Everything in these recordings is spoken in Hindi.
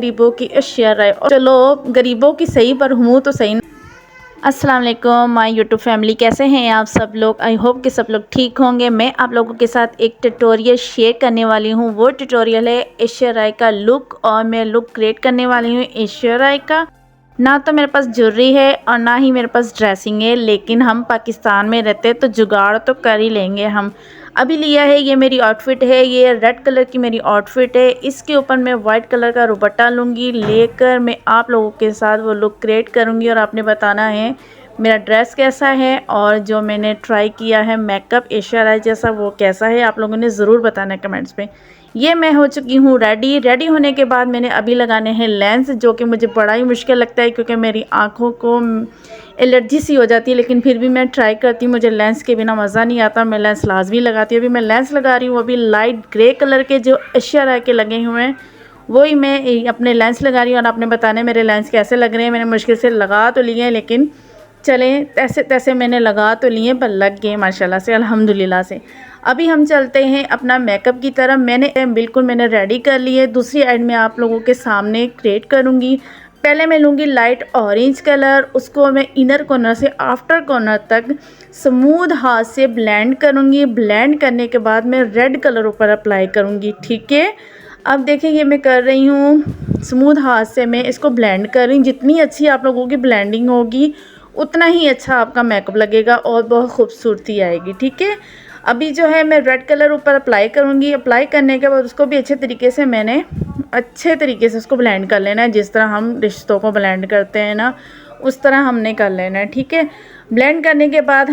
गरीबों की शेयर राय। चलो गरीबों की सही पर हूँ तो सही। अस्सलाम वालेकुम माय यूट्यूब फैमिली, कैसे हैं आप सब लोग। आई होप कि सब लोग ठीक होंगे। मैं आप लोगों के साथ एक ट्यूटोरियल शेयर करने वाली हूँ। वो ट्यूटोरियल है ऐश्वर्या राय का लुक, और मैं लुक क्रिएट करने वाली हूँ ऐश्वर्या राय का। ना तो मेरे पास ज्वेलरी है और ना ही मेरे पास ड्रेसिंग है, लेकिन हम पाकिस्तान में रहते तो जुगाड़ तो कर ही लेंगे हम। अभी लिया है, ये मेरी आउटफिट है, ये रेड कलर की मेरी आउटफिट है। इसके ऊपर मैं वाइट कलर का दुपट्टा लूँगी, लेकर मैं आप लोगों के साथ वो लुक क्रिएट करूँगी और आपने बताना है मेरा ड्रेस कैसा है, और जो मैंने ट्राई किया है मेकअप ऐश्वर्या राय जैसा वो कैसा है, आप लोगों ने ज़रूर बताना है कमेंट्स में। ये मैं हो चुकी हूँ रेडी होने के बाद मैंने अभी लगाने हैं लेंस, जो कि मुझे बड़ा ही मुश्किल लगता है क्योंकि मेरी आँखों को एलर्जी सी हो जाती है, लेकिन फिर भी मैं ट्राई करती हूँ। मुझे लेंस के बिना मज़ा नहीं आता, मैं लेंस लाजमी लगाती हूँ। अभी मैं लेंस लगा रही हूँ, अभी लाइट ग्रे कलर के जो ऐश्वर्या राय के लगे हुए हैं वही मैं अपने लेंस लगा रही हूँ। और आपने बताने मेरे लेंस कैसे लग रहे हैं। मैंने मुश्किल से लगा तो लिए हैं, लेकिन चलें तैसे तैसे मैंने लगा तो लिए, पर लग गए माशाल्लाह से, अल्हम्दुलिल्लाह से। अभी हम चलते हैं अपना मेकअप की तरफ। मैंने रेडी कर लिए। दूसरी एंड में आप लोगों के सामने क्रिएट करूँगी। पहले मैं लूँगी लाइट ऑरेंज कलर, उसको मैं इनर कॉर्नर से आफ्टर कॉर्नर तक स्मूथ हाथ से ब्लेंड करूँगी। ब्लेंड करने के बाद मैं रेड कलर ऊपर अप्लाई करूँगी, ठीक है। अब देखिए ये मैं कर रही हूँ, स्मूथ हाथ से मैं इसको ब्लेंड कर रही हूँ। जितनी अच्छी आप लोगों की ब्लेंडिंग होगी उतना ही अच्छा आपका मेकअप लगेगा और बहुत खूबसूरती आएगी, ठीक है। अभी जो है मैं रेड कलर ऊपर अप्लाई करूँगी। अप्लाई करने के बाद उसको भी अच्छे तरीके से उसको ब्लेंड कर लेना है। जिस तरह हम रिश्तों को ब्लेंड करते हैं ना, उस तरह हमने कर लेना है, ठीक है। ब्लेंड करने के बाद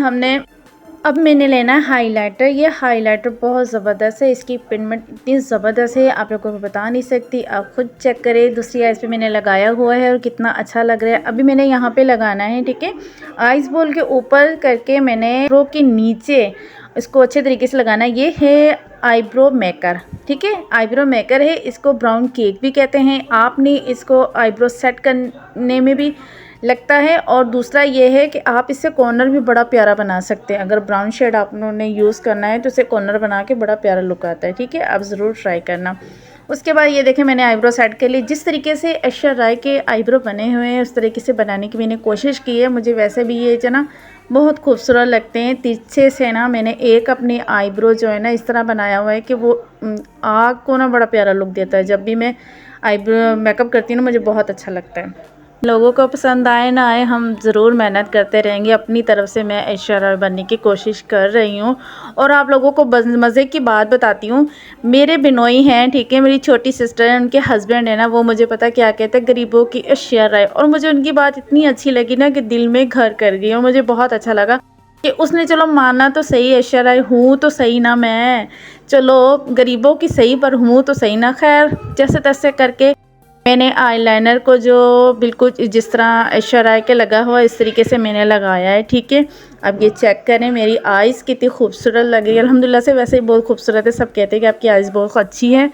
अब मैंने लेना है हाइलाइटर। ये हाइलाइटर बहुत ज़बरदस्त है, इसकी पिगमेंट इतनी ज़बरदस्त है आप लोगों को बता नहीं सकती, आप खुद चेक करें। दूसरी आइज़ पे मैंने लगाया हुआ है और कितना अच्छा लग रहा है। अभी मैंने यहाँ पे लगाना है, ठीक है। आइज़ बोल के ऊपर करके मैंने आईब्रो के नीचे इसको अच्छे तरीके से लगाना है। ये है आईब्रो मेकर, ठीक है। आईब्रो मेकर है, इसको ब्राउन केक भी कहते हैं। आपने इसको आईब्रो सेट करने में भी लगता है, और दूसरा ये है कि आप इससे कॉर्नर भी बड़ा प्यारा बना सकते हैं। अगर ब्राउन शेड आपने यूज़ करना है तो इसे कॉर्नर बना के बड़ा प्यारा लुक आता है, ठीक है। आप ज़रूर ट्राई करना। उसके बाद ये देखें मैंने आईब्रो सेट के लिए जिस तरीके से ऐश्वर्या राय के आईब्रो बने हुए हैं उस तरीके से बनाने की मैंने कोशिश की है। मुझे वैसे भी ये जो ना बहुत खूबसूरत लगते हैं। तिरछे से ना मैंने एक अपनी आईब्रो जो है ना इस तरह बनाया हुआ है कि वो आँख को ना बड़ा प्यारा लुक देता है। जब भी मैं आईब्रो मेकअप करती हूँ ना मुझे बहुत अच्छा लगता है। लोगों को पसंद आए ना आए, हम ज़रूर मेहनत करते रहेंगे। अपनी तरफ से मैं ऐश्वर्या राय बनने की कोशिश कर रही हूँ। और आप लोगों को मज़े की बात बताती हूँ, मेरे बिनोई हैं, ठीक है, मेरी छोटी सिस्टर है, उनके हस्बैंड है ना, वो मुझे पता क्या कहते हैं, गरीबों की ऐश्वर्या राय। और मुझे उनकी बात इतनी अच्छी लगी ना कि दिल में घर कर गई, और मुझे बहुत अच्छा लगा कि उसने चलो माना तो सही, ऐश्वर्या राय हूँ तो सही ना मैं, चलो गरीबों की सही पर हूँ तो सही ना। खैर जैसे तैसे करके मैंने आईलाइनर को जो बिल्कुल जिस तरह ऐश्वर्या राय के लगा हुआ इस तरीके से मैंने लगाया है, ठीक है। अब ये चेक करें मेरी आइज़ कितनी खूबसूरत लगी है। अल्हम्दुलिल्लाह से वैसे ही बहुत खूबसूरत है। सब कहते हैं कि आपकी आइज़ बहुत अच्छी है,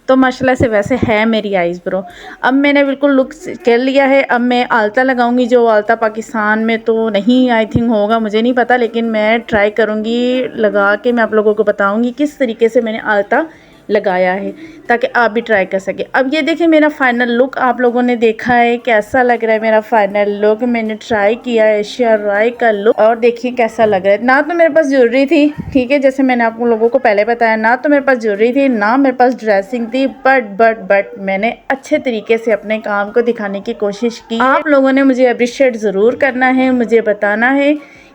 तो माशाल्लाह से वैसे है मेरी आइज़ ब्रो। अब मैंने बिल्कुल लुक कर लिया है। अब मैं आलता लगाऊंगी, जो आलता पाकिस्तान में तो नहीं आई थिंक होगा, मुझे नहीं पता, लेकिन मैं ट्राई करूँगी लगा के मैं आप लोगों को बताऊँगी किस तरीके से मैंने आलता लगाया है, ताकि आप भी ट्राई कर सकें। अब ये देखें मेरा फाइनल लुक आप लोगों ने देखा है कैसा लग रहा है। मेरा फाइनल लुक मैंने ट्राई किया है ऐश्वर्या राय का लुक, और देखिए कैसा लग रहा है। ना तो मेरे पास ज्वेलरी थी, ठीक है, जैसे मैंने आप लोगों को पहले बताया, ना तो मेरे पास ज्वेलरी थी, ना मेरे पास ड्रेसिंग थी, बट मैंने अच्छे तरीके से अपने काम को दिखाने की कोशिश की। आप लोगों ने मुझे अप्रिशिएट ज़रूर करना है, मुझे बताना है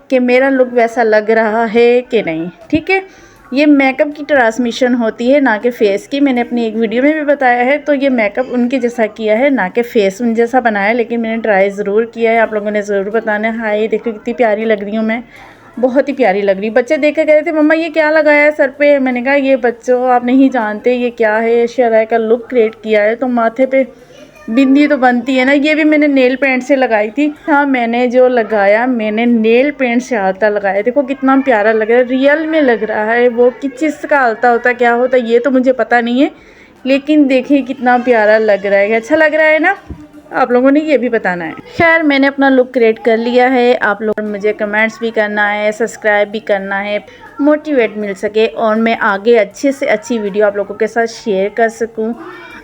कि मेरा लुक वैसा लग रहा है कि नहीं, ठीक है। ये मेकअप की ट्रांसमिशन होती है, ना कि फेस की। मैंने अपनी एक वीडियो में भी बताया है, तो ये मेकअप उनके जैसा किया है, ना कि फेस उन जैसा बनाया है, लेकिन मैंने ट्राई ज़रूर किया है। आप लोगों ने ज़रूर बताना है। हाय देखो कितनी प्यारी लग रही हूँ मैं, बहुत ही प्यारी लग रही। बच्चे देख कर कह रहे थे मम्मा ये क्या लगाया है सर पे। मैंने कहा ये बच्चों आप नहीं जानते ये क्या है, ऐश्वर्या राय का लुक क्रिएट किया है। तो माथे पे बिंदी तो बनती है ना, ये भी मैंने नेल पेंट से लगाई थी। हाँ मैंने जो लगाया मैंने नेल पेंट से आलता लगाया। देखो कितना प्यारा लग रहा है, रियल में लग रहा है। वो किस चीज़ का आलता होता क्या होता ये तो मुझे पता नहीं है, लेकिन देखिए कितना प्यारा लग रहा है। अच्छा लग रहा है ना, आप लोगों ने ये भी बताना है। खैर मैंने अपना लुक क्रिएट कर लिया है। आप लोगों ने मुझे कमेंट्स भी करना है, सब्सक्राइब भी करना है, मोटिवेट मिल सके और मैं आगे अच्छे से अच्छी वीडियो आप लोगों के साथ शेयर कर सकूं।